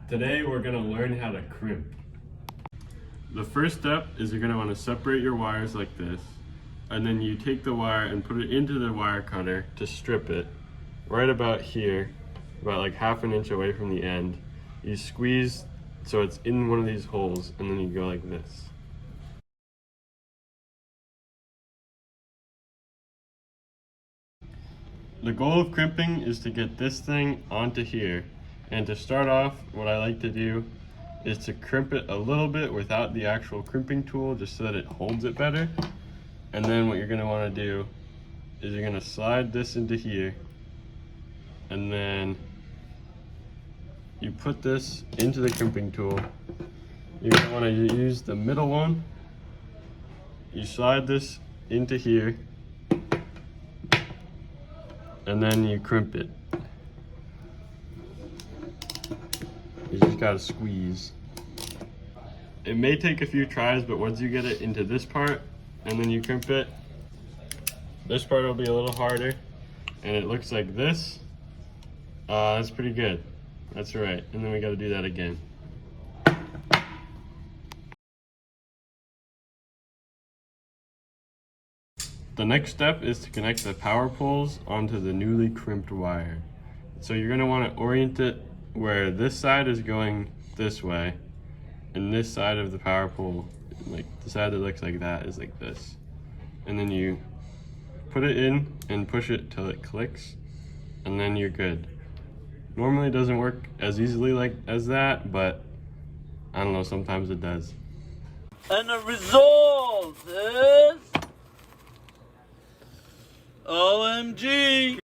Today we're going to learn how to crimp. The first step is you're going to want to separate your wires like this, and then you take the wire and put it into the wire cutter to strip it right about here, about like ½ inch away from the end. You squeeze so it's in one of these holes, and then you go like this. The goal of crimping is to get this thing onto here. And to start off, what I like to do is to crimp it a little bit without the actual crimping tool, just so that it holds it better. And then what you're gonna wanna do is you're gonna slide this into here, and then you put this into the crimping tool. You're gonna wanna use the middle one. You slide this into here, and then you crimp it. You just gotta squeeze. It may take a few tries, but once you get it into this part and then you crimp it, this part will be a little harder, and it looks like this. That's pretty good. That's right. And then we gotta do that again. The next step is to connect the power poles onto the newly crimped wire. So you're gonna wanna orient it where this side is going this way, and this side of the power pole, like the side that looks like that, is like this. And then you put it in and push it till it clicks, and then you're good. Normally it doesn't work as easily as that, but I don't know, sometimes it does. And the result is OMG.